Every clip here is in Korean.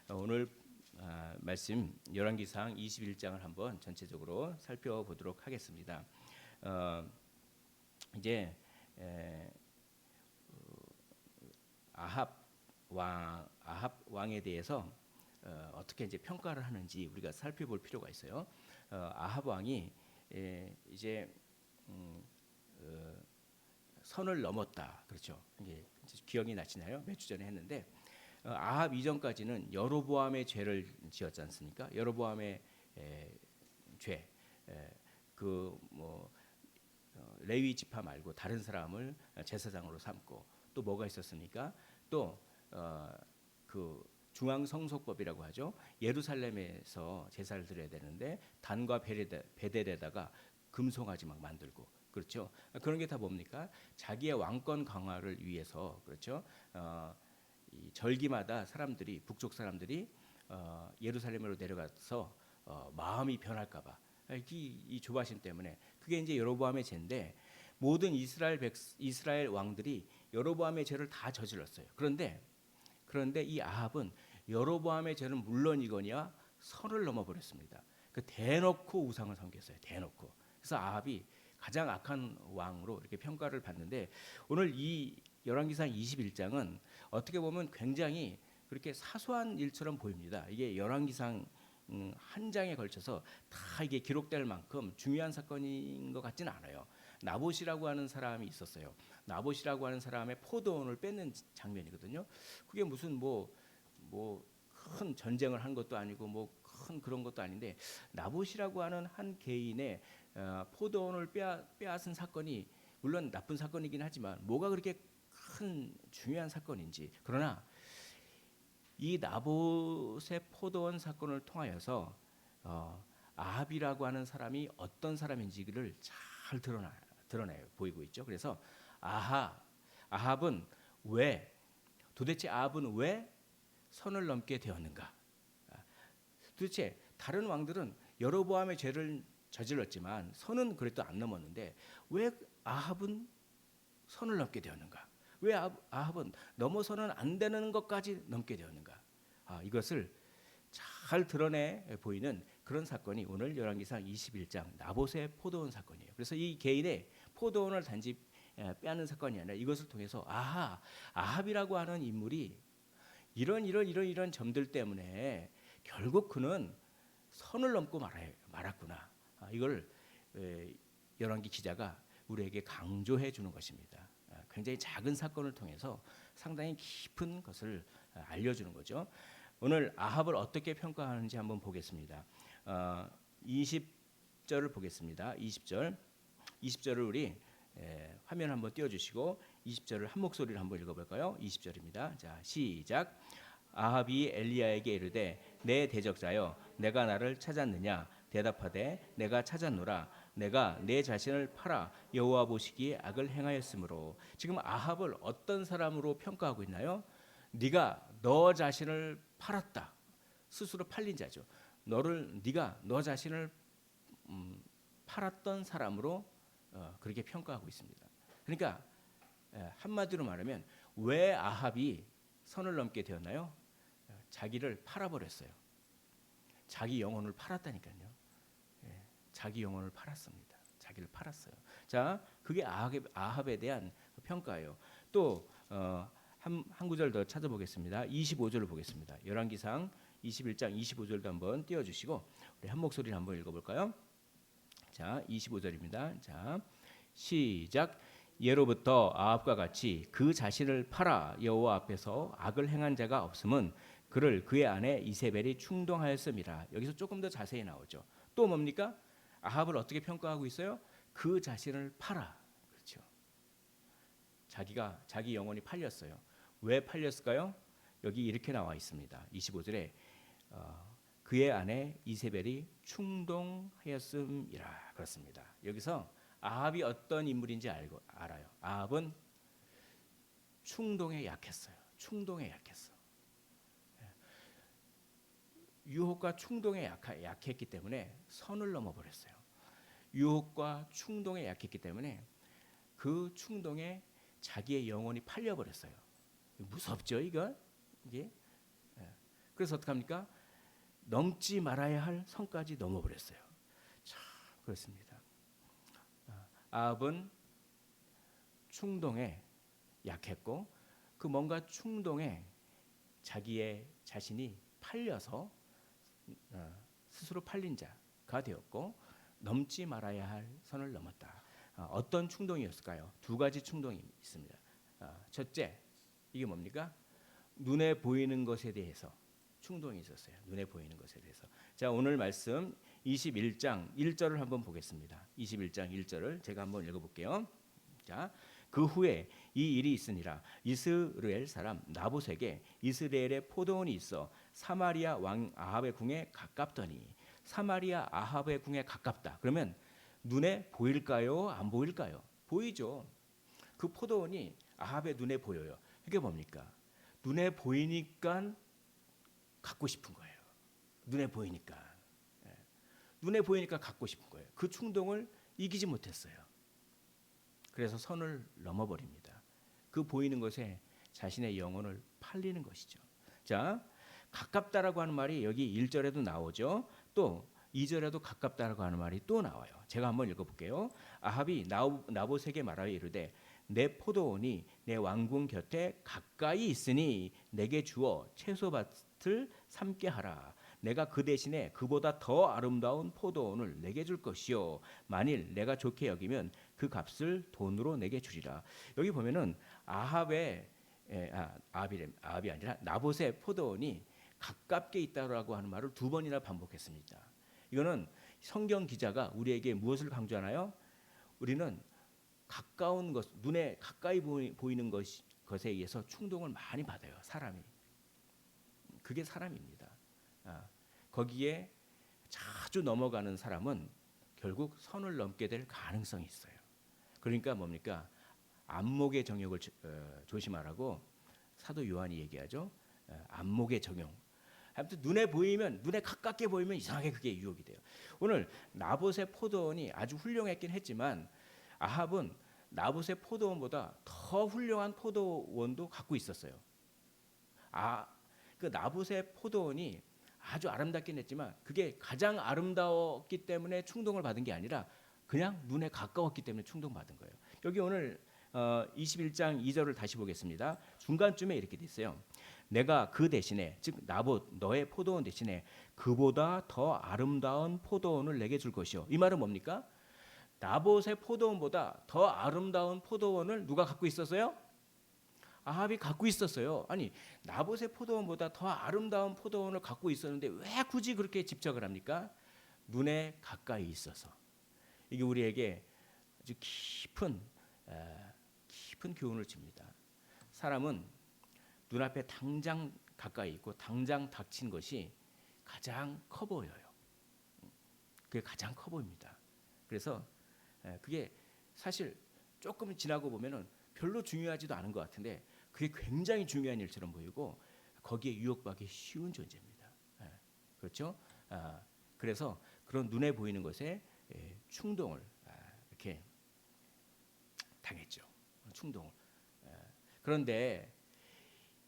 오늘 말씀 열왕기상 21장을 한번 전체적으로 살펴보도록 하겠습니다. 이제 아합 왕에 대해서 어떻게 이제 평가를 하는지 우리가 살펴볼 필요가 있어요. 아합 왕이 이제 선을 넘었다. 그렇죠. 이게 기억이 나시나요? 몇 주 전에 했는데 아합 이전까지는 여로보암의 죄를 지었지 않습니까? 여로보암의 죄, 레위 지파 말고 다른 사람을 제사장으로 삼고 또 뭐가 있었습니까? 또 그 중앙 성소법이라고 하죠. 예루살렘에서 제사를 드려야 되는데 단과 베델에다가 금송아지 막 만들고 그렇죠. 그런 게 다 뭡니까? 자기의 왕권 강화를 위해서 그렇죠. 이 절기마다 사람들이 북쪽 사람들이 예루살렘으로 내려가서 마음이 변할까봐 이 조바심 때문에 그게 이제 여로보암의 죄인데 모든 이스라엘 왕들이 여로보암의 죄를 다 저질렀어요. 그런데 이 아합은 여로보암의 죄는 물론이거니와 선을 넘어버렸습니다. 그 대놓고 우상을 섬겼어요. 대놓고. 그래서 아합이 가장 악한 왕으로 이렇게 평가를 받는데 오늘 이 열왕기상 21장은 어떻게 보면 굉장히 그렇게 사소한 일처럼 보입니다. 이게 열왕기상 한 장에 걸쳐서 다 이게 기록될 만큼 중요한 사건인 것 같지는 않아요. 나봇이라고 하는 사람이 있었어요. 나봇이라고 하는 사람의 포도원을 뺏는 장면이거든요. 그게 무슨 큰 전쟁을 한 것도 아니고 큰 그런 것도 아닌데 나봇이라고 하는 한 개인의 포도원을 빼앗은 사건이 물론 나쁜 사건이긴 하지만 뭐가 그렇게 큰 중요한 사건인지 그러나 이 나봇의 포도원 사건을 통하여서 아합이라고 하는 사람이 어떤 사람인지를 잘 드러내요. 보이고 있죠. 그래서 아합은 도대체 아합은 왜 선을 넘게 되었는가? 도대체 다른 왕들은 여로보암의 죄를 저질렀지만 선은 그래도 안 넘었는데 왜 아합은 선을 넘게 되었는가? 왜 아합은 넘어서는 안 되는 것까지 넘게 되었는가? 이것을 잘 드러내 보이는 그런 사건이 오늘 열왕기상 21장 나봇의 포도원 사건이에요. 그래서 이 개인의 포도원을 단지 빼앗는 사건이 아니라 이것을 통해서 아합이라고 하는 인물이 이런 점들 때문에 결국 그는 선을 넘고 말았구나. 이걸 열왕기 기자가 우리에게 강조해 주는 것입니다. 굉장히 작은 사건을 통해서 상당히 깊은 것을 알려주는 거죠. 오늘 아합을 어떻게 평가하는지 한번 보겠습니다. 20절을 보겠습니다. 20절을 우리 화면 한번 띄워주시고 20절을 한 목소리로 한번 읽어볼까요? 20절입니다. 자, 시작. 아합이 엘리야에게 이르되 내 대적자여 내가 나를 찾았느냐 대답하되 내가 찾았노라 내가 내 자신을 팔아 여호와 보시기에 악을 행하였으므로. 지금 아합을 어떤 사람으로 평가하고 있나요? 네가 너 자신을 팔았다. 스스로 팔린 자죠. 네가 너 자신을 팔았던 사람으로 그렇게 평가하고 있습니다. 그러니까 한마디로 말하면 왜 아합이 선을 넘게 되었나요? 자기를 팔아버렸어요. 자기 영혼을 팔았다니까요. 자기 영혼을 팔았습니다. 자기를 팔았어요. 자, 그게 아합에 대한 평가예요. 또 한 구절 더 찾아보겠습니다. 25절을 보겠습니다. 열왕기상 21장 25절도 한번 띄워주시고 우리 한 목소리를 한번 읽어볼까요? 자, 25절입니다. 자, 시작. 예로부터 아합과 같이 그 자신을 팔아 여호와 앞에서 악을 행한 자가 없음은 그를 그의 아내 이세벨이 충동하였음이라. 여기서 조금 더 자세히 나오죠. 또 뭡니까? 아합을 어떻게 평가하고 있어요? 그 자신을 팔아. 그렇죠. 자기 영혼이 팔렸어요. 왜 팔렸을까요? 여기 이렇게 나와 있습니다. 25절에 그의 아내 이세벨이 충동하였음이라 그렇습니다. 여기서 아합이 어떤 인물인지 알아요. 아합은 충동에 약했어요. 충동에 약했어. 유혹과 충동에 약했기 때문에 선을 넘어버렸어요. 유혹과 충동에 약했기 때문에 그 충동에 자기의 영혼이 팔려버렸어요. 무섭죠, 이게? 그래서 어떡합니까? 넘지 말아야 할 선까지 넘어버렸어요. 참 그렇습니다. 아합은 충동에 약했고 그 뭔가 충동에 자기의 자신이 팔려서 스스로 팔린 자가 되었고 넘지 말아야 할 선을 넘었다. 어떤 충동이었을까요? 두 가지 충동이 있습니다. 첫째, 이게 뭡니까? 눈에 보이는 것에 대해서 충동이 있었어요. 눈에 보이는 것에 대해서. 자, 오늘 말씀 21장 1절을 한번 보겠습니다. 21장 1절을 제가 한번 읽어볼게요. 자, 그 후에 이 일이 있으니라. 이스라엘 사람 나봇에게 이스라엘의 포도원이 있어 사마리아 왕 아합의 궁에 가깝더니. 사마리아 아합의 궁에 가깝다. 그러면 눈에 보일까요? 안 보일까요? 보이죠. 그 포도원이 아합의 눈에 보여요. 이게 뭡니까? 눈에 보이니까 갖고 싶은 거예요. 눈에 보이니까. 눈에 보이니까 갖고 싶은 거예요. 그 충동을 이기지 못했어요. 그래서 선을 넘어버립니다. 그 보이는 것에 자신의 영혼을 팔리는 것이죠. 자, 가깝다라고 하는 말이 여기 1절에도 나오죠. 또 2절에도 가깝다라고 하는 말이 또 나와요. 제가 한번 읽어볼게요. 아합이 나봇에게 말하여 이르되 내 포도원이 내 왕궁 곁에 가까이 있으니 내게 주어 채소밭을 삼게 하라. 내가 그 대신에 그보다 더 아름다운 포도원을 내게 줄 것이요 만일 내가 좋게 여기면 그 값을 돈으로 내게 주리라. 여기 보면은 아합이 아니라 나봇의 포도원이 가깝게 있다라고 하는 말을 두 번이나 반복했습니다. 이거는 성경 기자가 우리에게 무엇을 강조하나요? 우리는 가까운 것, 눈에 가까이 보이는 것에 의해서 충동을 많이 받아요. 사람이. 그게 사람입니다. 거기에 자주 넘어가는 사람은 결국 선을 넘게 될 가능성이 있어요. 그러니까 뭡니까? 안목의 정욕을 조심하라고 사도 요한이 얘기하죠. 안목의 정욕. 아무튼 눈에 가깝게 보이면 이상하게 그게 유혹이 돼요. 오늘 나봇의 포도원이 아주 훌륭했긴 했지만 아합은 나봇의 포도원보다 더 훌륭한 포도원도 갖고 있었어요. 그 나봇의 포도원이 아주 아름답긴 했지만 그게 가장 아름다웠기 때문에 충동을 받은 게 아니라 그냥 눈에 가까웠기 때문에 충동받은 거예요. 여기 오늘 21장 2절을 다시 보겠습니다. 중간쯤에 이렇게 돼 있어요. 내가 그 대신에 즉 나봇 너의 포도원 대신에 그보다 더 아름다운 포도원을 내게 줄 것이요. 이 말은 뭡니까? 나봇의 포도원보다 더 아름다운 포도원을 누가 갖고 있었어요? 아합이 갖고 있었어요. 아니 나봇의 포도원보다 더 아름다운 포도원을 갖고 있었는데 왜 굳이 그렇게 집착을 합니까? 눈에 가까이 있어서. 이게 우리에게 아주 깊은 교훈을 줍니다. 사람은 눈앞에 당장 가까이 있고 당장 닥친 것이 가장 커 보여요. 그게 가장 커 보입니다. 그래서 그게 사실 조금 지나고 보면은 별로 중요하지도 않은 것 같은데 그게 굉장히 중요한 일처럼 보이고 거기에 유혹받기 쉬운 존재입니다. 그렇죠? 그래서 그런 눈에 보이는 것에 충동을 이렇게 당했죠. 충동을. 그런데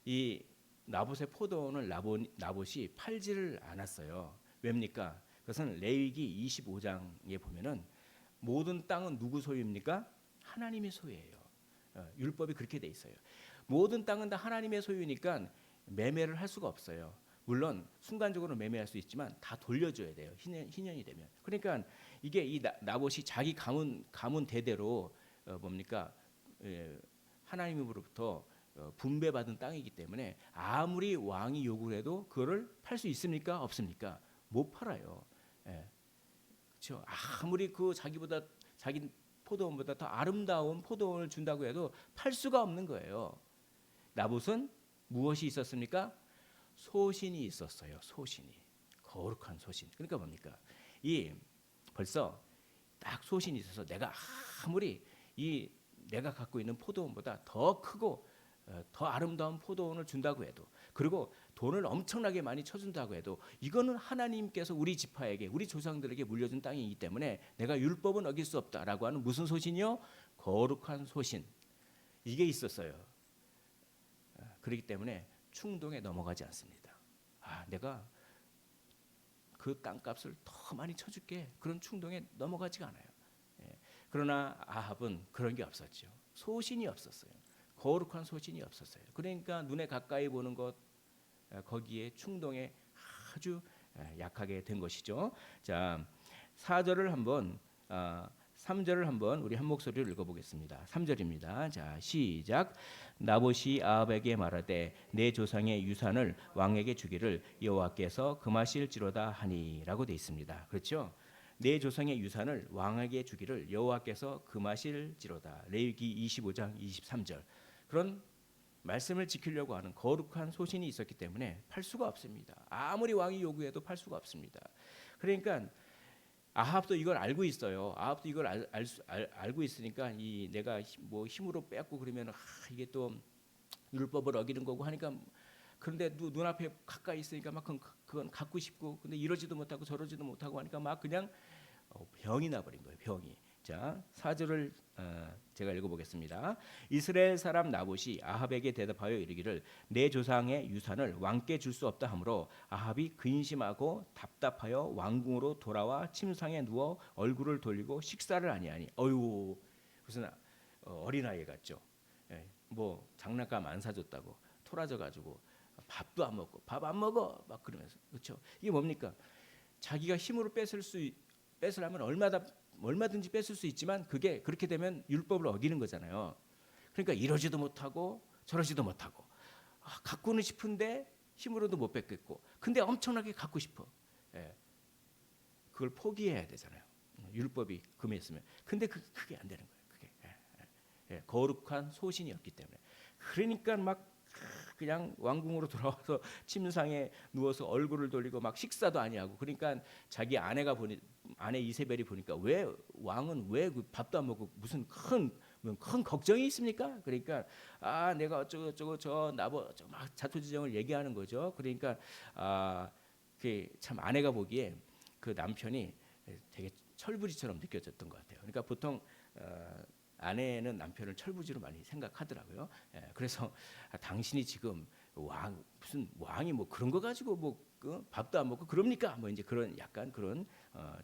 이 나봇의 포도원을 나봇이 팔지를 않았어요. 왜입니까? 그것은 레위기 25장에 보면은 모든 땅은 누구 소유입니까? 하나님의 소유예요. 율법이 그렇게 돼 있어요. 모든 땅은 다 하나님의 소유니까 매매를 할 수가 없어요. 물론 순간적으로 매매할 수 있지만 다 돌려줘야 돼요. 희년이 되면. 그러니까 이게 이 나봇이 자기 가문 대대로 뭡니까? 하나님으로부터 분배받은 땅이기 때문에 아무리 왕이 요구를 해도 그거를 팔 수 있습니까? 없습니까? 못 팔아요. 그렇죠? 아무리 그 자기 포도원보다 더 아름다운 포도원을 준다고 해도 팔 수가 없는 거예요. 나봇은 무엇이 있었습니까? 소신이 있었어요. 소신이. 거룩한 소신. 그러니까 뭡니까? 벌써 딱 소신이 있어서 내가 아무리 내가 갖고 있는 포도원보다 더 크고 더 아름다운 포도원을 준다고 해도 그리고 돈을 엄청나게 많이 쳐준다고 해도 이거는 하나님께서 우리 지파에게 우리 조상들에게 물려준 땅이기 때문에 내가 율법은 어길 수 없다라고 하는 무슨 소신이요? 거룩한 소신. 이게 있었어요. 그렇기 때문에 충동에 넘어가지 않습니다. 내가 그 땅값을 더 많이 쳐줄게. 그런 충동에 넘어가지가 않아요. 예. 그러나 아합은 그런 게 없었죠. 소신이 없었어요. 거룩한 소신이 없었어요. 그러니까 눈에 가까이 보는 것 거기에 충동에 아주 약하게 된 것이죠. 자, 4절을 한번 3절을 한번 우리 한 목소리로 읽어보겠습니다. 3절입니다. 자, 시작. 나봇이 아합에게 말하되 내 조상의 유산을 왕에게 주기를 여호와께서 금하실지로다 하니라고 돼 있습니다. 그렇죠? 내 조상의 유산을 왕에게 주기를 여호와께서 금하실지로다. 레위기 25장 23절. 그런 말씀을 지키려고 하는 거룩한 소신이 있었기 때문에 팔 수가 없습니다. 아무리 왕이 요구해도 팔 수가 없습니다. 그러니까 아합도 이걸 알고 있어요. 아합도 이걸 알고 있으니까 이 내가 뭐 힘으로 뺏고 그러면 이게 또 율법을 어기는 거고 하니까 그런데 눈앞에 가까이 있으니까 막 그건 갖고 싶고 근데 이러지도 못하고 저러지도 못하고 하니까 막 그냥 병이 나버린 거예요. 병이. 자, 4절을 제가 읽어보겠습니다. 이스라엘 사람 나봇이 아합에게 대답하여 이르기를 내 조상의 유산을 왕께 줄 수 없다 하므로 아합이 근심하고 답답하여 왕궁으로 돌아와 침상에 누워 얼굴을 돌리고 식사를 아니하니 어유 무슨 어린아이 같죠. 예, 뭐 장난감 안 사줬다고 토라져 가지고 밥도 안 먹고 밥 안 먹어 막 그러면서 그렇죠. 이게 뭡니까? 자기가 힘으로 뺏으려면 얼마든지 뺏을 수 있지만 그게 그렇게 되면 율법을 어기는 거잖아요. 그러니까 이러지도 못하고 저러지도 못하고 갖고는 싶은데 힘으로도 못 뺏겠고 근데 엄청나게 갖고 싶어. 예. 그걸 포기해야 되잖아요. 율법이 금했으면. 근데 그게 안 되는 거예요. 그게 예. 거룩한 소신이 없기 때문에. 그러니까 막 그냥 왕궁으로 돌아와서 침상에 누워서 얼굴을 돌리고 막 식사도 아니하고 그러니까 자기 아내 이세벨이 보니까 왜 왕은 왜 밥도 안 먹고 무슨 큰 걱정이 있습니까? 그러니까 내가 어쩌고 저 나보 막 자초지종을 얘기하는 거죠. 그러니까 참 아내가 보기에 그 남편이 되게 철부지처럼 느껴졌던 것 같아요. 그러니까 보통 아내는 남편을 철부지로 많이 생각하더라고요. 그래서 당신이 지금 무슨 왕이 뭐 그런 거 가지고 뭐 밥도 안 먹고 그럽니까? 뭐 이제 그런 약간 그런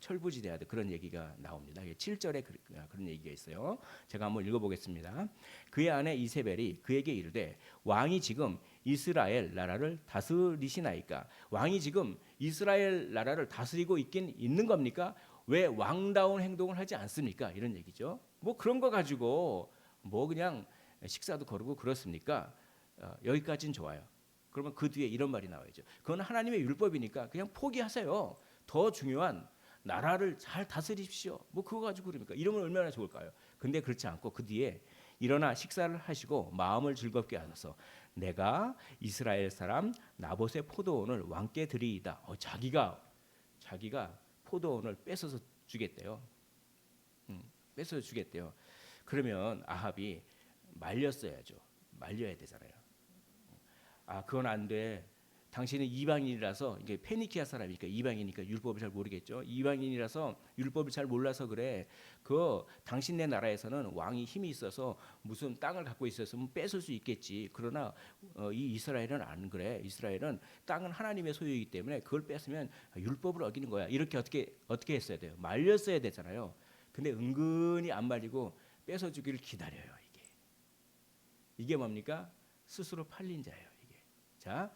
철부지대야 그런 얘기가 나옵니다. 7절에 그런 얘기가 있어요. 제가 한번 읽어보겠습니다. 그의 아내 이세벨이 그에게 이르되 왕이 지금 이스라엘 나라를 다스리시나이까? 왕이 지금 이스라엘 나라를 다스리고 있는 겁니까? 왜 왕다운 행동을 하지 않습니까? 이런 얘기죠. 뭐 그런 거 가지고 뭐 그냥 식사도 거르고 그렇습니까? 여기까지는 좋아요. 그러면 그 뒤에 이런 말이 나와야죠. 그건 하나님의 율법이니까 그냥 포기하세요. 더 중요한 나라를 잘 다스리십시오. 뭐 그거 가지고 그럽니까? 이러면 얼마나 좋을까요? 근데 그렇지 않고 그 뒤에 일어나 식사를 하시고 마음을 즐겁게 하셔서 내가 이스라엘 사람 나봇의 포도원을 왕께 드리이다. 자기가 포도원을 뺏어서 주겠대요. 뺏어서 주겠대요. 그러면 아합이 말렸어야죠. 말려야 되잖아요. 그건 안 돼. 당신은 이방인이라서 이게 페니키아 사람이니까 이방이니까 율법을 잘 모르겠죠. 이방인이라서 율법을 잘 몰라서 그래. 당신네 나라에서는 왕이 힘이 있어서 무슨 땅을 갖고 있었으면 뺏을 수 있겠지. 그러나 이 이스라엘은 안 그래. 이스라엘은 땅은 하나님의 소유이기 때문에 그걸 뺏으면 율법을 어기는 거야. 이렇게 어떻게 했어야 돼요? 말렸어야 되잖아요. 근데 은근히 안 말리고 뺏어 주기를 기다려요. 이게 뭡니까? 스스로 팔린 자예요. 이게. 자.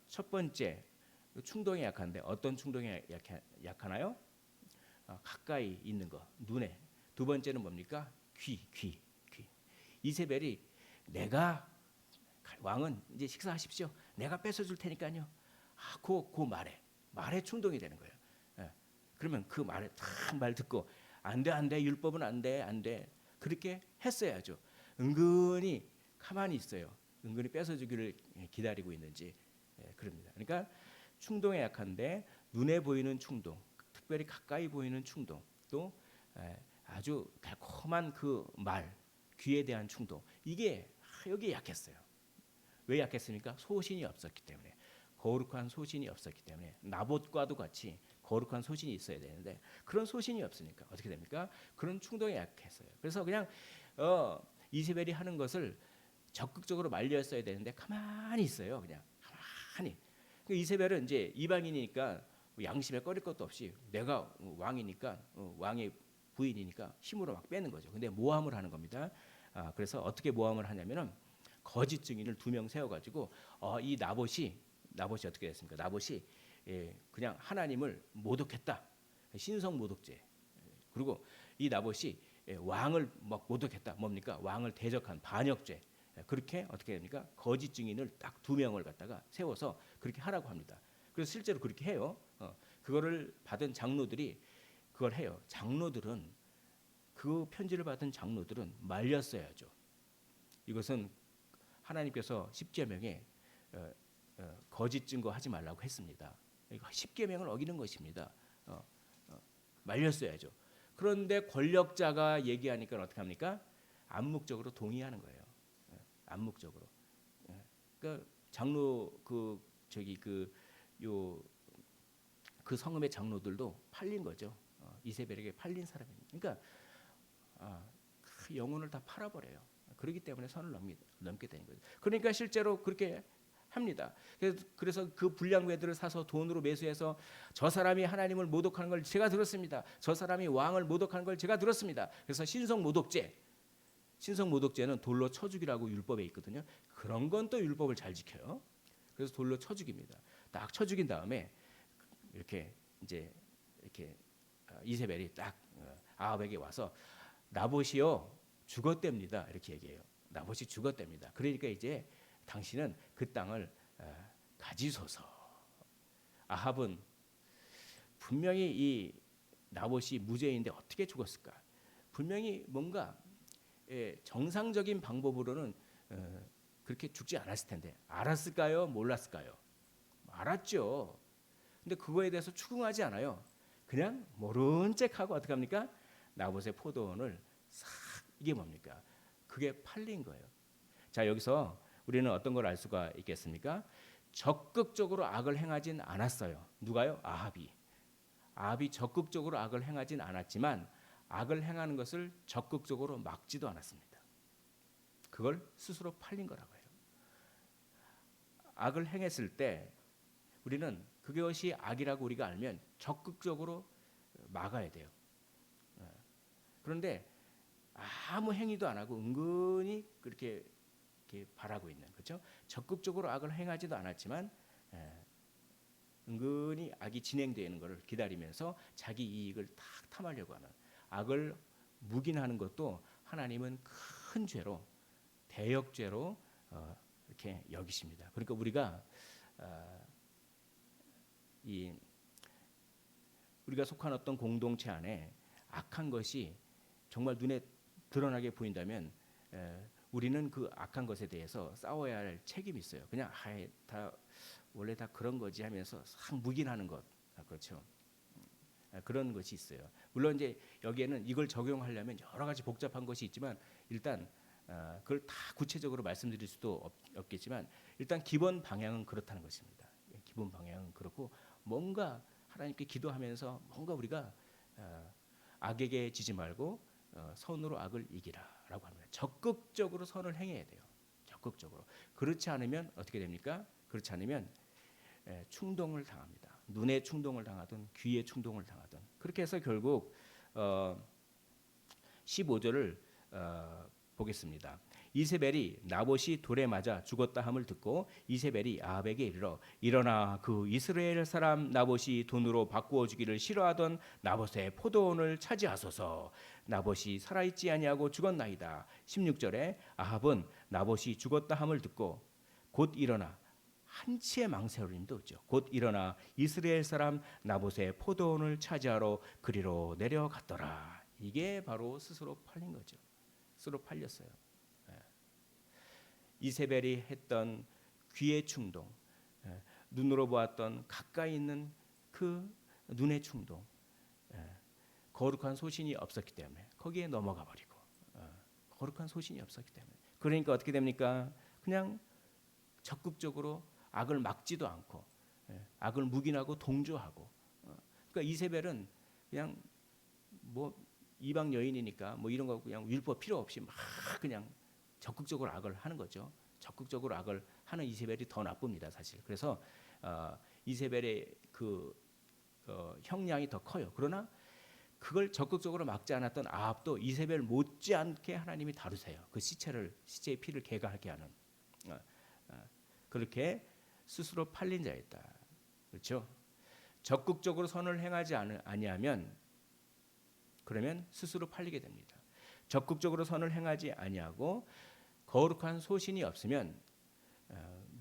첫 번째 충동에 약한데 어떤 충동에 약하나요? 가까이 있는 거 눈에. 두 번째는 뭡니까? 귀. 이세벨이 내가 왕은 이제 식사하십시오. 내가 뺏어줄 테니까요. 그 말에 충동이 되는 거예요. 그러면 그 말에 딱 말 듣고 안 돼 율법은 안 돼 그렇게 했어야죠. 은근히 가만히 있어요. 은근히 뺏어주기를 기다리고 있는지 그럽니다. 그러니까 충동에 약한데 눈에 보이는 충동, 특별히 가까이 보이는 충동, 또 아주 달콤한 그 말, 귀에 대한 충동 이게 여기에 약했어요. 왜 약했습니까? 소신이 없었기 때문에. 거룩한 소신이 없었기 때문에 나봇과도 같이 거룩한 소신이 있어야 되는데 그런 소신이 없으니까 어떻게 됩니까? 그런 충동에 약했어요. 그래서 그냥 이세벨이 하는 것을 적극적으로 말렸어야 되는데 가만히 있어요. 그냥 가만히 그 이세벨은 이제 이방인이니까 양심에 꺼릴 것도 없이 내가 왕이니까 왕의 부인이니까 힘으로 막 빼는 거죠. 근데 모함을 하는 겁니다. 그래서 어떻게 모함을 하냐면은 거짓 증인을 2명 세워가지고 이 나봇이 어떻게 됐습니까? 나봇이 그냥 하나님을 모독했다. 신성 모독죄. 그리고 이 나봇이 왕을 막 모독했다. 뭡니까? 왕을 대적한 반역죄. 그렇게 어떻게 됩니까? 거짓 증인을 딱 2명을 갖다가 세워서 그렇게 하라고 합니다. 그래서 실제로 그렇게 해요. 그거를 받은 장로들이 그걸 해요. 장로들은 그 편지를 받은 장로들은 말렸어야죠. 이것은 하나님께서 십계명에 거짓 증거하지 말라고 했습니다. 십계명을 어기는 것입니다. 말렸어야죠. 그런데 권력자가 얘기하니까 어떻게 합니까? 암묵적으로 동의하는 거예요. 암묵적으로. 그러니까 장로 그 성읍의 장로들도 팔린 거죠. 이세벨에게 팔린 사람입니다. 그러니까 그 영혼을 다 팔아버려요. 그렇기 때문에 선을 넘게 되는 거죠. 그러니까 실제로 그렇게 합니다. 그래서 그 불량배들을 사서 돈으로 매수해서 저 사람이 하나님을 모독하는 걸 제가 들었습니다. 저 사람이 왕을 모독하는 걸 제가 들었습니다. 그래서 신성모독죄는 돌로 쳐 죽이라고 율법에 있거든요. 그런 건 또 율법을 잘 지켜요. 그래서 돌로 쳐 죽입니다. 딱 쳐 죽인 다음에 이렇게 이세벨이 딱 아합에게 와서 나봇이요 죽었답니다. 이렇게 얘기해요. 나봇이 죽었답니다. 그러니까 이제 당신은 그 땅을 가지소서. 아합은 분명히 이 나봇이 무죄인데 어떻게 죽었을까? 분명히 뭔가 정상적인 방법으로는 그렇게 죽지 않았을 텐데 알았을까요? 몰랐을까요? 알았죠. 근데 그거에 대해서 추궁하지 않아요. 그냥 모른 척하고 어떻게 합니까? 나봇의 포도원을 싹 이게 뭡니까? 그게 팔린 거예요. 자, 여기서 우리는 어떤 걸 알 수가 있겠습니까? 적극적으로 악을 행하진 않았어요. 누가요? 아합이 적극적으로 악을 행하진 않았지만 악을 행하는 것을 적극적으로 막지도 않았습니다. 그걸 스스로 팔린 거라고 해요. 악을 행했을 때 우리는 그것이 악이라고 우리가 알면 적극적으로 막아야 돼요. 그런데 아무 행위도 안 하고 은근히 그렇게 바라고 있는, 그렇죠? 적극적으로 악을 행하지도 않았지만 은근히 악이 진행되는 것을 기다리면서 자기 이익을 탁 탐하려고 하는 악을 묵인하는 것도 하나님은 큰 죄로, 대역죄로 이렇게 여기십니다. 그러니까 우리가 우리가 속한 어떤 공동체 안에 악한 것이 정말 눈에 드러나게 보인다면 우리는 그 악한 것에 대해서 싸워야 할 책임이 있어요. 그냥 원래 다 그런 거지 하면서 싹 묵인하는 것, 그렇죠. 그런 것이 있어요. 물론 이제 여기에는 이걸 적용하려면 여러 가지 복잡한 것이 있지만 일단 그걸 다 구체적으로 말씀드릴 수도 없겠지만 일단 기본 방향은 그렇다는 것입니다. 기본 방향은 그렇고 뭔가 하나님께 기도하면서 뭔가 우리가 악에게 지지 말고 선으로 악을 이기라라고 합니다. 적극적으로 선을 행해야 돼요. 적극적으로. 그렇지 않으면 어떻게 됩니까? 그렇지 않으면 충동을 당합니다. 눈에 충동을 당하든 귀에 충동을 당하든 그렇게 해서 결국 15절을 보겠습니다. 이세벨이 나봇이 돌에 맞아 죽었다 함을 듣고 이세벨이 아합에게 이르러 일어나 그 이스라엘 사람 나봇이 돈으로 바꾸어 주기를 싫어하던 나봇의 포도원을 차지하소서. 나봇이 살아있지 아니하고 죽었나이다. 16절에 아합은 나봇이 죽었다 함을 듣고 곧 일어나 한치의 망설임도 없죠. 곧 일어나 이스라엘 사람 나봇의 포도원을 차지하러 그리로 내려갔더라. 이게 바로 스스로 팔린 거죠. 스스로 팔렸어요. 이세벨이 했던 귀의 충동, 눈으로 보았던 가까이 있는 그 눈의 충동, 거룩한 소신이 없었기 때문에 거기에 넘어가 버리고 거룩한 소신이 없었기 때문에 그러니까 어떻게 됩니까? 그냥 적극적으로 악을 막지도 않고 악을 묵인하고 동조하고 그러니까 이세벨은 그냥 뭐 이방 여인이니까 뭐 이런 거 그냥 율법 필요 없이 막 그냥 적극적으로 악을 하는 거죠. 적극적으로 악을 하는 이세벨이 더 나쁩니다, 사실. 그래서 이세벨의 그 형량이 더 커요. 그러나 그걸 적극적으로 막지 않았던 아합도 이세벨 못지않게 하나님이 다루세요. 그 시체의 피를 개가하게 하는 그렇게 스스로 팔린 자였다. 그렇죠? 적극적으로 선을 행하지 아니하면 그러면 스스로 팔리게 됩니다. 적극적으로 선을 행하지 아니하고 거룩한 소신이 없으면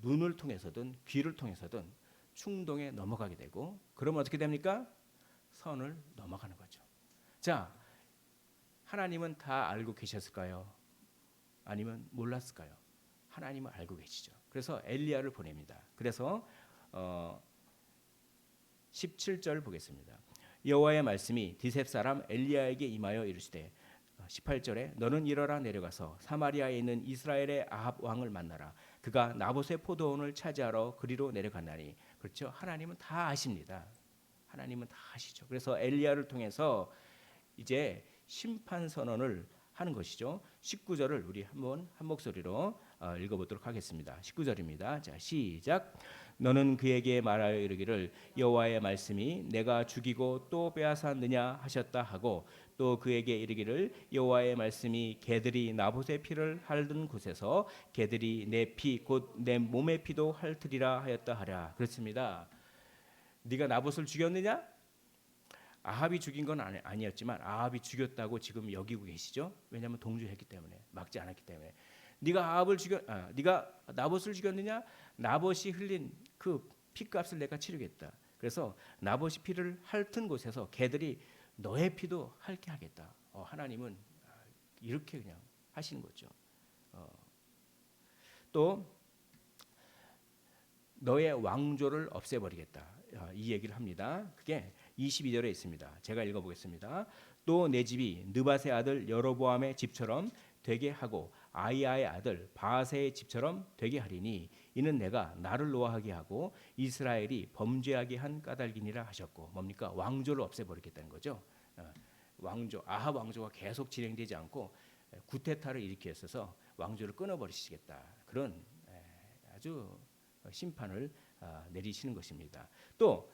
눈을 통해서든 귀를 통해서든 충동에 넘어가게 되고 그러면 어떻게 됩니까? 선을 넘어가는 거죠. 자, 하나님은 다 알고 계셨을까요? 아니면 몰랐을까요? 하나님은 알고 계시죠. 그래서 엘리야를 보냅니다. 그래서 17절 보겠습니다. 여호와의 말씀이 디셉 사람 엘리야에게 임하여 이르시되 18절에 너는 일어나 내려가서 사마리아에 있는 이스라엘의 아합 왕을 만나라. 그가 나봇의 포도원을 차지하러 그리로 내려갔나니. 그렇죠. 하나님은 다 아십니다. 하나님은 다 아시죠. 그래서 엘리야를 통해서 이제 심판 선언을 하는 것이죠. 19절을 우리 한번 한 목소리로 읽어보도록 하겠습니다. 19절입니다. 자, 시작. 너는 그에게 말하여 이르기를 여호와의 말씀이 내가 죽이고 또 빼앗았느냐 하셨다 하고 또 그에게 이르기를 여호와의 말씀이 개들이 나봇의 피를 핥은 곳에서 개들이 내 피 곧 내 몸의 피도 핥으리라 하였다 하랴. 그렇습니다. 네가 나봇을 죽였느냐? 아합이 죽인 건 아니었지만 아합이 죽였다고 지금 여기고 계시죠. 왜냐하면 동조했기 때문에 막지 않았기 때문에. 네가 나봇을 죽였느냐? 나봇이 흘린 그 피값을 내가 치르겠다. 그래서 나봇이 피를 핥은 곳에서 개들이 너의 피도 핥게 하겠다. 하나님은 이렇게 그냥 하시는 거죠. 또 너의 왕조를 없애버리겠다. 이 얘기를 합니다. 그게 22절에 있습니다. 제가 읽어보겠습니다. 또 내 집이 느밧의 아들 여로보암의 집처럼 되게 하고 아이야의 아들 바아세의 집처럼 되게 하리니 이는 내가 나를 노하게 하고 이스라엘이 범죄하게 한 까닭이니라 하셨고 뭡니까? 왕조를 없애버리겠다는 거죠. 아합 왕조가 계속 진행되지 않고 구테타를 일으켰어서 왕조를 끊어버리시겠다. 그런 아주 심판을 내리시는 것입니다. 또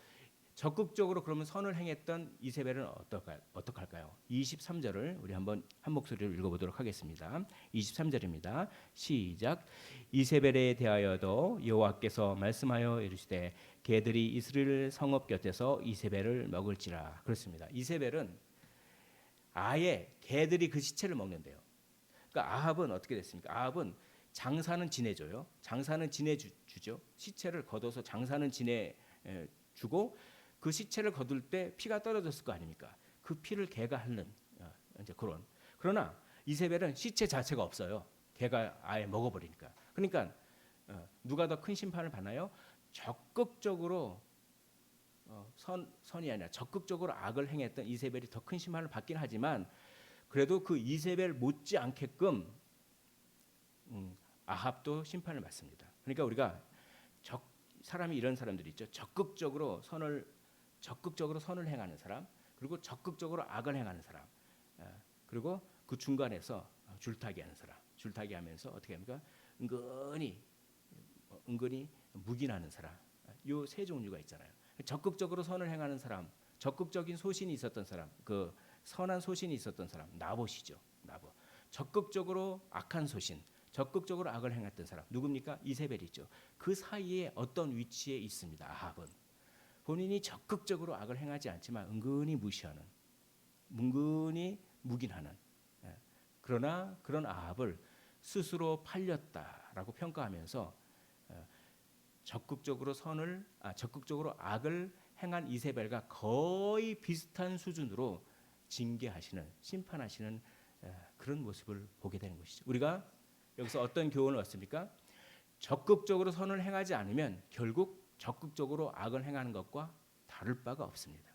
적극적으로 그러면 선을 행했던 이세벨은 어떡할까요? 23절을 우리 한번 한 목소리로 읽어보도록 하겠습니다. 23절입니다. 시작. 이세벨에 대하여도 여호와께서 말씀하여 이르시되 개들이 이스라엘 성읍 곁에서 이세벨을 먹을지라. 그렇습니다. 이세벨은 아예 개들이 그 시체를 먹는데요. 그러니까 아합은 어떻게 됐습니까? 아합은 장사는 지내줘요. 장사는 지내주죠. 시체를 걷어서 장사는 지내주고 그 시체를 거둘 때 피가 떨어졌을 거 아닙니까? 그 피를 개가 핥는 이제 그런. 그러나 이세벨은 시체 자체가 없어요. 개가 아예 먹어버리니까. 그러니까 누가 더 큰 심판을 받나요? 적극적으로 선이 아니라 적극적으로 악을 행했던 이세벨이 더 큰 심판을 받긴 하지만 그래도 그 이세벨 못지않게끔 아합도 심판을 받습니다. 그러니까 우리가 사람이 이런 사람들이 있죠. 적극적으로 선을 행하는 사람, 그리고 적극적으로 악을 행하는 사람, 그리고 그 중간에서 줄타기하는 사람. 줄타기하면서 어떻게 합니까? 은근히 묵인하는 사람. 요 세 종류가 있잖아요. 적극적으로 선을 행하는 사람, 적극적인 소신이 있었던 사람, 그 선한 소신이 있었던 사람, 나봇이죠. 나봇. 적극적으로 악한 소신, 적극적으로 악을 행했던 사람 누굽니까? 이세벨이죠. 그 사이에 어떤 위치에 있습니다. 아합은 본인이 적극적으로 악을 행하지 않지만 은근히 무시하는, 은근히 묵인하는. 그러나 그런 아합을 스스로 팔렸다라고 평가하면서 적극적으로 악을 행한 이세벨과 거의 비슷한 수준으로 징계하시는, 심판하시는 그런 모습을 보게 되는 것이죠. 우리가 여기서 어떤 교훈을 얻습니까? 적극적으로 선을 행하지 않으면 결국 적극적으로 악을 행하는 것과 다를 바가 없습니다.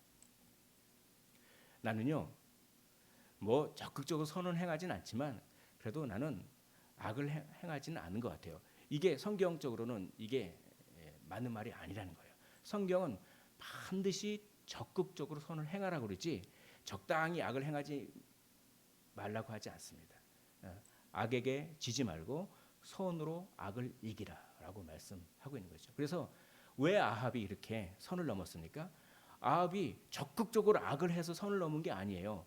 나는요, 뭐 적극적으로 선을 행하진 않지만 그래도 나는 악을 행하지는 않은 것 같아요. 이게 성경적으로는 이게 맞는 말이 아니라는 거예요. 성경은 반드시 적극적으로 선을 행하라고 그러지 적당히 악을 행하지 말라고 하지 않습니다. 악에게 지지 말고 선으로 악을 이기라라고 말씀하고 있는 거죠. 그래서 왜 아합이 이렇게 선을 넘었습니까? 아합이 적극적으로 악을 해서 선을 넘은 게 아니에요.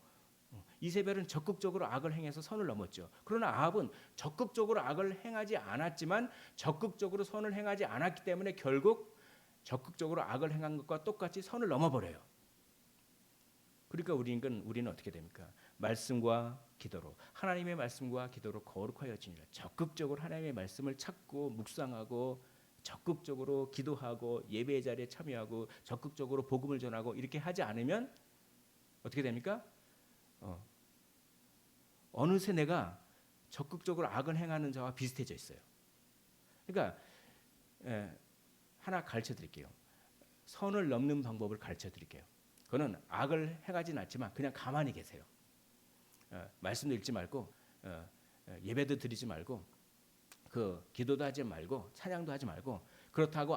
이세벨은 적극적으로 악을 행해서 선을 넘었죠. 그러나 아합은 적극적으로 악을 행하지 않았지만 적극적으로 선을 행하지 않았기 때문에 결국 적극적으로 악을 행한 것과 똑같이 선을 넘어버려요. 그러니까 우리는 어떻게 됩니까? 말씀과 기도로, 하나님의 말씀과 기도로 거룩하여지니라. 적극적으로 하나님의 말씀을 찾고 묵상하고 적극적으로 기도하고 예배의 자리에 참여하고 적극적으로 복음을 전하고 이렇게 하지 않으면 어떻게 됩니까? 어느새 내가 적극적으로 악을 행하는 자와 비슷해져 있어요. 그러니까 하나 가르쳐 드릴게요. 선을 넘는 방법을 가르쳐 드릴게요. 그거는 악을 행하진 않지만 그냥 가만히 계세요. 말씀도 읽지 말고 예배도 드리지 말고 그 기도도 하지 말고 찬양도 하지 말고 그렇다고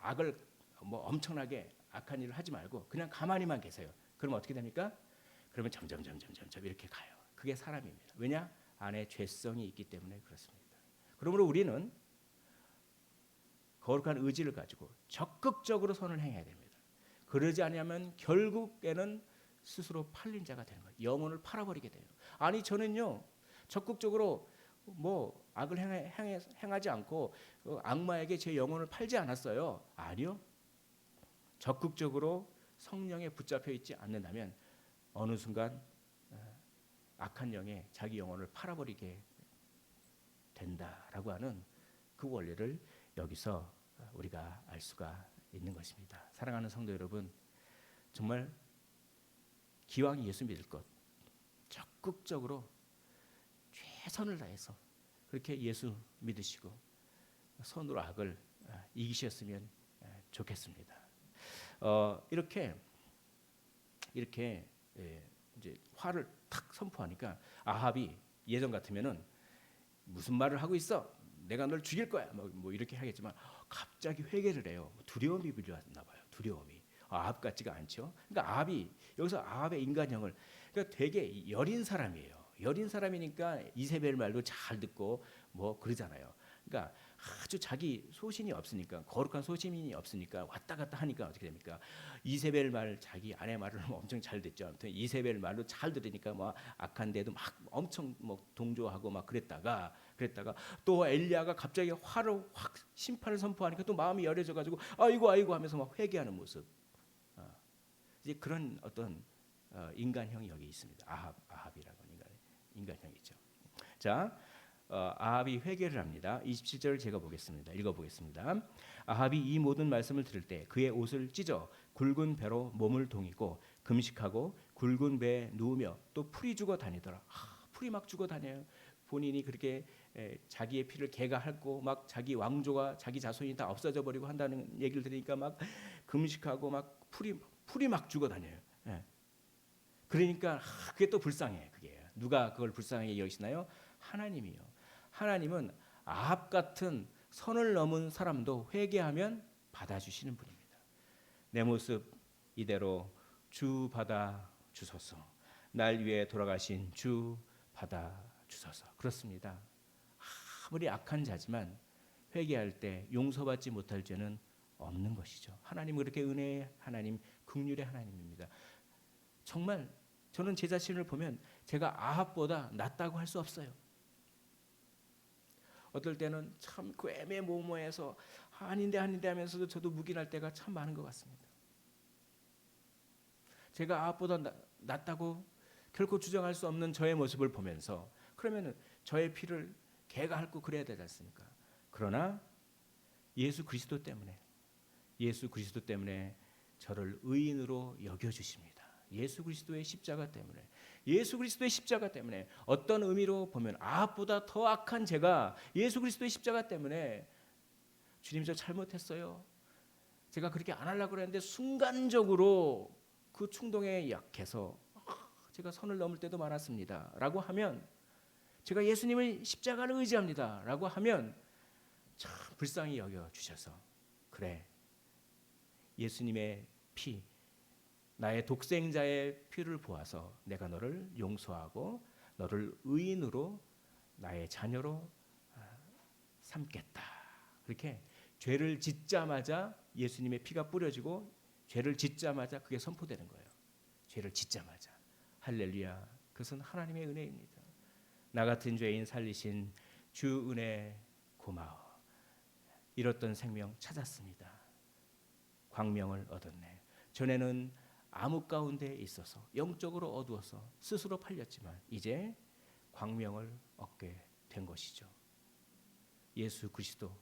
악을 뭐 엄청나게 악한 일을 하지 말고 그냥 가만히만 계세요. 그럼 어떻게 됩니까? 그러면 점점 이렇게 가요. 그게 사람입니다. 왜냐? 안에 죄성이 있기 때문에 그렇습니다. 그러므로 우리는 거룩한 의지를 가지고 적극적으로 선을 행해야 됩니다. 그러지 않으면 결국에는 스스로 팔린 자가 되는 거예요. 영혼을 팔아버리게 돼요. 아니 저는요 적극적으로 뭐 악을 행하지 않고 악마에게 제 영혼을 팔지 않았어요. 아니요. 적극적으로 성령에 붙잡혀 있지 않는다면 어느 순간 악한 영에 자기 영혼을 팔아버리게 된다라고 하는 그 원리를 여기서 우리가 알 수가 있는 것입니다. 사랑하는 성도 여러분, 정말 기왕 예수 믿을 것 적극적으로 최선을 다해서 그렇게 예수 믿으시고 선으로 악을 이기셨으면 좋겠습니다. 이렇게 이제 화를 탁 선포하니까 아합이 예전 같으면은 무슨 말을 하고 있어? 내가 널 죽일 거야. 뭐 이렇게 하겠지만 갑자기 회개를 해요. 두려움이 밀려왔나 봐요. 두려움이. 아합 같지가 않죠. 그러니까 아합이 여기서 아합의 인간형을 그러니까 되게 여린 사람이에요. 여린 사람이니까 이세벨 말도 잘 듣고 뭐 그러잖아요. 그러니까 아주 자기 소신이 없으니까 거룩한 소신이 없으니까 왔다 갔다 하니까 어떻게 됩니까? 이세벨 말 자기 아내 말을 엄청 잘 듣죠. 아무튼 이세벨 말도 잘 들으니까 뭐 악한데도 막 엄청 뭐 동조하고 막 그랬다가 또 엘리야가 갑자기 화로 확 심판을 선포하니까 또 마음이 열해져 가지고 아이고 하면서 막 회개하는 모습. 이제 그런 어떤 인간형이 여기 있습니다. 아합이라고 인간형이죠. 자, 아합이 회개를 합니다. 27절을 제가 읽어보겠습니다. 아합이 이 모든 말씀을 들을 때 그의 옷을 찢어 굵은 배로 몸을 동이고 금식하고 굵은 배에 누우며 또 풀이 죽어 다니더라. 풀이 막 죽어 다녀요. 본인이 그렇게 자기의 피를 개가하고 막 자기 왕조가 자기 자손이 다 없어져 버리고 한다는 얘기를 들으니까 막 금식하고 막 풀이 막 죽어 다녀요. 그러니까 그게 또 불쌍해. 그게 누가 그걸 불쌍하게 여기시나요? 하나님이요. 하나님은 아합 같은 선을 넘은 사람도 회개하면 받아주시는 분입니다. 내 모습 이대로 주 받아 주소서. 날 위해 돌아가신 주 받아 주소서. 그렇습니다. 아무리 악한 자지만 회개할 때 용서받지 못할 죄는 없는 것이죠. 하나님은 그렇게 은혜의 하나님, 긍휼의 하나님입니다. 정말 저는 제 자신을 보면 제가 아합보다 낫다고 할 수 없어요. 어떨 때는 참 그 애매모호해서 아닌데 하면서도 저도 묵인할 때가 참 많은 것 같습니다. 제가 아합보다 낫다고 결코 주장할 수 없는 저의 모습을 보면서 그러면은 저의 피를 개가 핥고 그래야 되지 않습니까? 그러나 예수 그리스도 때문에 저를 의인으로 여겨주십니다. 예수 그리스도의 십자가 때문에 어떤 의미로 보면 아합보다 더 악한 제가 예수 그리스도의 십자가 때문에 주님 저 잘못했어요. 제가 그렇게 안 하려고 그랬는데 순간적으로 그 충동에 약해서 제가 선을 넘을 때도 많았습니다. 라고 하면 제가 예수님의 십자가를 의지합니다. 라고 하면 참 불쌍히 여겨주셔서 그래 예수님의 피 나의 독생자의 피를 보아서 내가 너를 용서하고 너를 의인으로 나의 자녀로 삼겠다. 그렇게 죄를 짓자마자 예수님의 피가 뿌려지고 죄를 짓자마자 그게 선포되는 거예요. 죄를 짓자마자. 할렐루야. 그것은 하나님의 은혜입니다. 나 같은 죄인 살리신 주 은혜 고마워. 잃었던 생명 찾았습니다. 광명을 얻었네. 전에는 암흑 가운데 있어서 영적으로 어두워서 스스로 팔렸지만 이제 광명을 얻게 된 것이죠. 예수 그리스도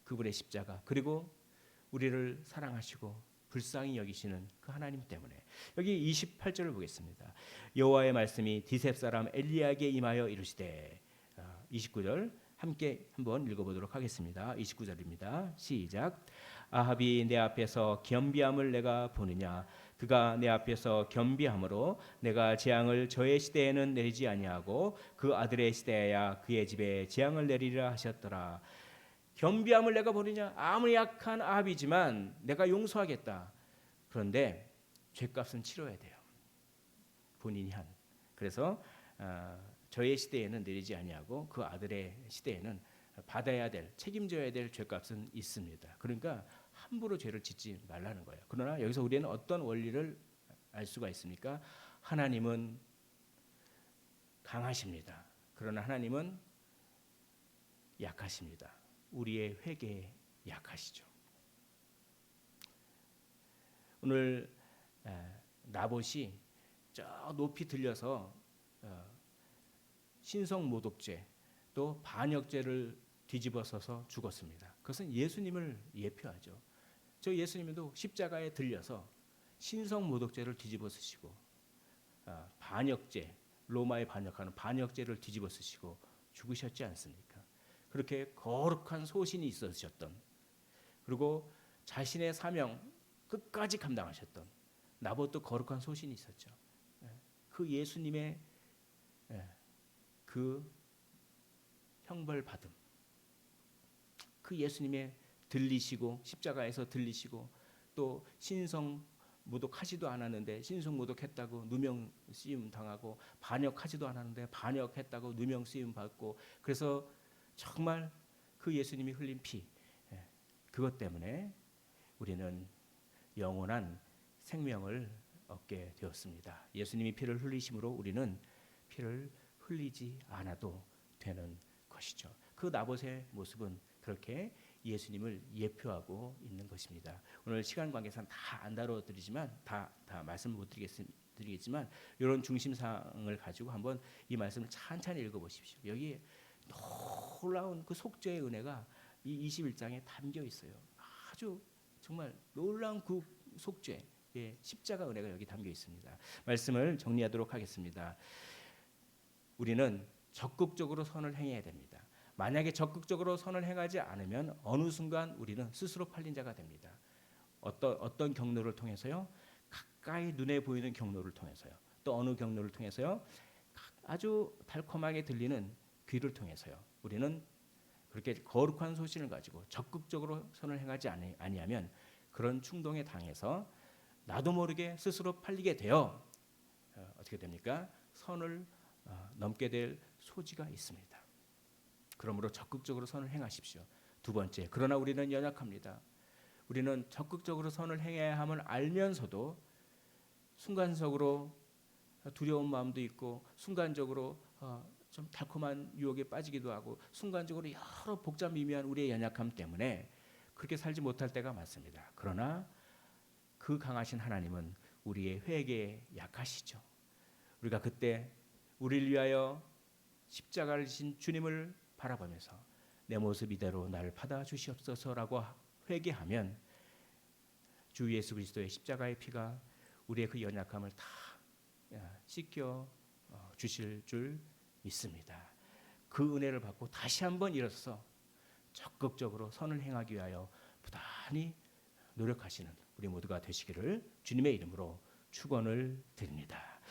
그분의 십자가 그리고 우리를 사랑하시고 불쌍히 여기시는 그 하나님 때문에. 여기 28절을 보겠습니다. 여호와의 말씀이 디셉 사람 엘리야에게 임하여 이르시되 29절 함께 한번 읽어보도록 하겠습니다. 29절입니다. 시작. 아합이 내 앞에서 겸비함을 내가 보느냐 그가 내 앞에서 겸비함으로 내가 재앙을 저의 시대에는 내리지 아니하고 그 아들의 시대에야 그의 집에 재앙을 내리리라 하셨더라. 겸비함을 내가 보느냐. 아무리 약한 아합이지만 내가 용서하겠다. 그런데 죄값은 치러야 돼요. 본인이 한. 그래서 저의 시대에는 내리지 아니하고 그 아들의 시대에는 받아야 될, 책임져야 될 죄값은 있습니다. 그러니까 함부로 죄를 짓지 말라는 거예요. 그러나 여기서 우리는 어떤 원리를 알 수가 있습니까? 하나님은 강하십니다. 그러나 하나님은 약하십니다. 우리의 회개에 약하시죠. 오늘 나봇이 저 높이 들려서 신성모독죄 또 반역죄를 뒤집어서서 죽었습니다. 그것은 예수님을 예표하죠. 저 예수님도 십자가에 들려서 신성모독죄를 뒤집어쓰시고 반역죄, 로마에 반역하는 반역죄를 뒤집어쓰시고 죽으셨지 않습니까? 그렇게 거룩한 소신이 있으셨던, 그리고 자신의 사명 끝까지 감당하셨던 나봇도 거룩한 소신이 있었죠. 그 예수님의 그 형벌 받음, 그 예수님의 들리시고 십자가에서 들리시고 또 신성 모독하지도 않았는데 신성 모독했다고 누명 쓰임 당하고 반역하지도 않았는데 반역했다고 누명 쓰임 받고, 그래서 정말 그 예수님이 흘린 피, 그것 때문에 우리는 영원한 생명을 얻게 되었습니다. 예수님이 피를 흘리심으로 우리는 피를 흘리지 않아도 되는 것이죠. 그 나봇의 모습은 그렇게 예수님을 예표하고 있는 것입니다. 오늘 시간 관계상 다 안 다뤄드리지만 다 말씀을 못 드리겠지만 이런 중심사항을 가지고 한번 이 말씀을 찬찬히 읽어보십시오. 여기 놀라운 그 속죄의 은혜가 이 21장에 담겨 있어요. 아주 정말 놀라운 그 속죄, 십자가 은혜가 여기 담겨 있습니다. 말씀을 정리하도록 하겠습니다. 우리는 적극적으로 선을 행해야 됩니다. 만약에 적극적으로 선을 행하지 않으면 어느 순간 우리는 스스로 팔린 자가 됩니다. 어떤 경로를 통해서요? 가까이 눈에 보이는 경로를 통해서요. 또 어느 경로를 통해서요? 아주 달콤하게 들리는 귀를 통해서요. 우리는 그렇게 거룩한 소신을 가지고 적극적으로 선을 행하지 아니하면 그런 충동에 당해서 나도 모르게 스스로 팔리게 되어 어떻게 됩니까? 선을 넘게 될 소지가 있습니다. 그러므로 적극적으로 선을 행하십시오. 두 번째, 그러나 우리는 연약합니다. 우리는 적극적으로 선을 행해야 함을 알면서도 순간적으로 두려운 마음도 있고 순간적으로 좀 달콤한 유혹에 빠지기도 하고 순간적으로 여러 복잡 미미한 우리의 연약함 때문에 그렇게 살지 못할 때가 많습니다. 그러나 그 강하신 하나님은 우리의 회개에 약하시죠. 우리가 그때 우리를 위하여 십자가를 지신 주님을 바라보면서 내 모습 이대로 나를 받아주시옵소서라고 회개하면 주 예수 그리스도의 십자가의 피가 우리의 그 연약함을 다 씻겨 주실 줄 믿습니다. 그 은혜를 받고 다시 한번 일어서서 적극적으로 선을 행하기 위하여 부단히 노력하시는 우리 모두가 되시기를 주님의 이름으로 축원을 드립니다.